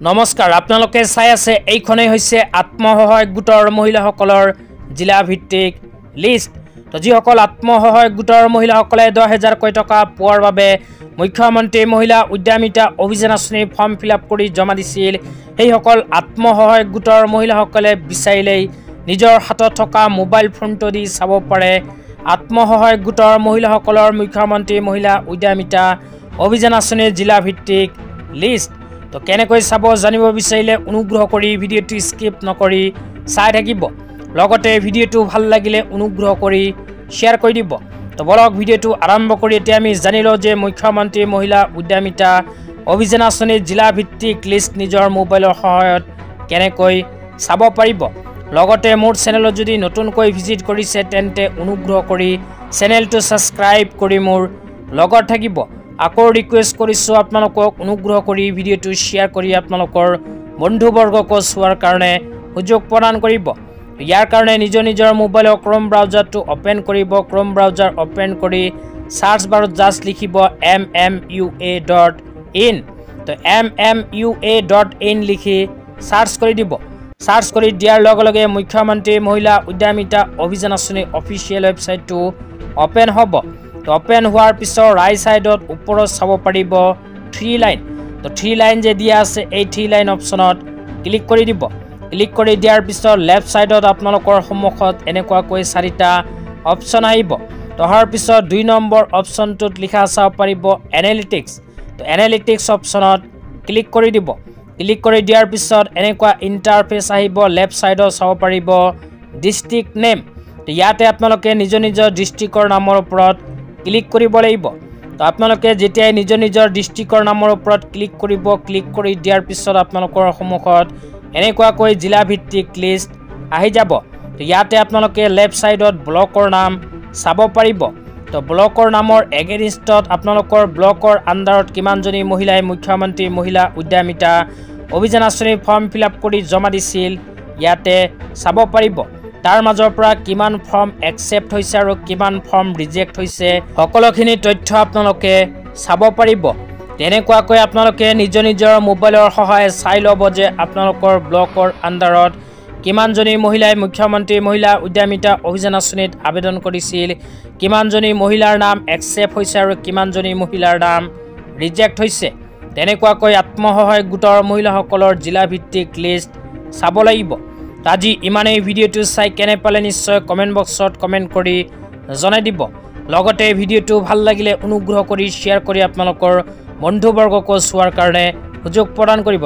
নমস্কাৰ আপোনালোকে চাই আছে এইখনেই হৈছে আত্মসহায়ক গোটৰ মহিলাসকলৰ জিলা ভিত্তিক লিষ্ট তো যিসকল আত্মসহায়ক গোটৰ মহিলাসকলে 10000 কোটি টকা পোৱাৰ বাবে মুখ্যমন্ত্ৰী মহিলা উদ্যমিতা অভিযান আঁচনি ফৰ্ম ফিলআপ কৰি জমা দিছিল সেইসকল আত্মসহায়ক গোটৰ মহিলাসকলে বিচাৰিলেই নিজৰ হাতত থকা মোবাইল ফোনটো দি চাব পাৰে আত্মসহায়ক গোটৰ মহিলাসকলৰ মুখ্যমন্ত্ৰী মহিলা উদ্যমিতা অভিযান আঁচনিৰ জিলা ভিত্তিক লিষ্ট তো কেনেকৈ চাব জানিব বিচাৰিলে অনুগ্ৰহ কৰি ভিডিঅ'টো স্কিপ নকৰি চাই থাকিব লগতে ভিডিঅ'টো ভাল লাগিলে অনুগ্ৰহ কৰি শেয়াৰ কৰি দিব তো বলক ভিডিঅ'টো আৰম্ভ কৰি এতিয়া আমি জানিলো যে মুখ্যমন্ত্ৰী মহিলা উদ্যমিতা অভিযান আঁচনিৰ জিলা ভিত্তিক লিষ্ট নিজৰ মোবাইলৰ সহায়ত কেনেকৈ চাব পাৰিব লগতে মোৰ চেনেলত যদি নতুনকৈ ভিজিট কৰিছে তেন্তে অনুগ্ৰহ কৰি চেনেলটো সাবস্ক্ৰাইব কৰি মোৰ লগত থাকিব আকৌ ৰিকুৱেষ্ট কৰিছো আপোনালোকক অনুগ্ৰহ কৰি ভিডিঅ'টো শেয়াৰ কৰি আপোনালোকৰ বন্ধুবৰ্গক চোৱাৰ কাৰণে সুযোগ প্ৰদান কৰিব ইয়াৰ কাৰণে নিজৰ মোবাইলৰ ক্ৰোম ব্ৰাউজাৰটো ওপেন কৰিব ক্ৰোম ব্ৰাউজাৰ ওপেন কৰি সাৰ্চ বাৰত জাস্ট লিখিব mmua.in তো mmua.in লিখি সাৰ্চ কৰি দিব সাৰ্চ কৰি দিয়াৰ লগে লগে মুখ্যমন্ত্ৰী মহিলা উদ্যমিতা অভিযান আঁচনি অফিচিয়েল ৱেবছাইটটো ওপেন হ'ব তো ওপেন হোৱাৰ পিছত ৰাইট সাইডত ওপৰত চাব পাৰিব 3 লাইন তো 3 লাইন যে দিয়া আছে এই 3 লাইন অপচনত ক্লিক কৰি দিব ক্লিক কৰি দিয়াৰ পিছত লেফট সাইডত আপোনালোকৰ সন্মুখত এনেকুৱাকৈ 4টা অপচন আহিব তো অহাৰ পিছত 2 নম্বৰ অপচনটোত লিখা চাব পাৰিব এনালিটিক্স তো এনালিটিক্স অপচনত ক্লিক কৰি দিব ক্লিক কৰি দিয়াৰ পিছত এনেকুৱা ইন্টাৰফেস আহিব লেফট সাইডত চাব পাৰিব ডিস্ট্ৰিক্ট নেম তো ইয়াতে আপোনালোকে নিজৰ ডিস্ট্ৰিক্টৰ নামৰ ওপৰত ক্লিক কৰিব লাগিব তো আপোনালোকে যেতিয়া নিজৰ ডিস্ট্ৰিক্টৰ নামৰ ওপৰত ক্লিক কৰিব ক্লিক কৰি দিয়াৰ পিছত আপোনালোকৰ সন্মুখত এনেকুৱাকৈ জিলা ভিত্তিক লিষ্ট আহি যাব তো ইয়াতে আপোনালোকে লেফট সাইডত ব্লকৰ নাম চাব পাৰিব তো ব্লকৰ নামৰ এগেইনষ্টত আপোনালোকৰ ব্লকৰ আন্ডাৰত কিমানজনী মহিলাই মুখ্যমন্ত্ৰী মহিলা উদ্যমিতা অভিযান আঁচনি ফৰ্ম ফিলআপ কৰি জমা দিছিল ইয়াতে চাব পাৰিব তাৰ মাজৰ পৰা কিমান ফৰ্ম একচেপ্ট হৈছে আৰু কিমান ফৰ্ম ৰিজেক্ট হৈছে সকলোখিনি তথ্য আপোনালোকে চাব পাৰিব তেনেকুৱাকৈ আপোনালোকে নিজৰ মোবাইলৰ সহায়ে চাই ল'ব যে আপোনালোকৰ ব্লকৰ আন্ডাৰত কিমানজনী মহিলাই মুখ্যমন্ত্ৰী মহিলা উদ্যমিতা অভিযান আঁচনিত আবেদন কৰিছিল কিমানজনী মহিলাৰ নাম একচেপ্ট হৈছে আৰু কিমানজনী মহিলাৰ নাম ৰিজেক্ট হৈছে তেনেকুৱাকৈ আত্মসহায়ক গোটৰ মহিলাসকলৰ জিলা ভিত্তিক লিষ্ট চাব লাগিব আজি ইমানেই ভিডিঅ'টো চাই কেনে পালে নিশ্চয় কমেন্ট বক্সত কমেন্ট কৰি জনাই দিব লগতে ভিডিঅ'টো ভাল লাগিলে অনুগ্ৰহ কৰি শেয়াৰ কৰি আপোনালোকৰ বন্ধুবৰ্গক চোৱাৰ কাৰণে সুযোগ প্ৰদান কৰিব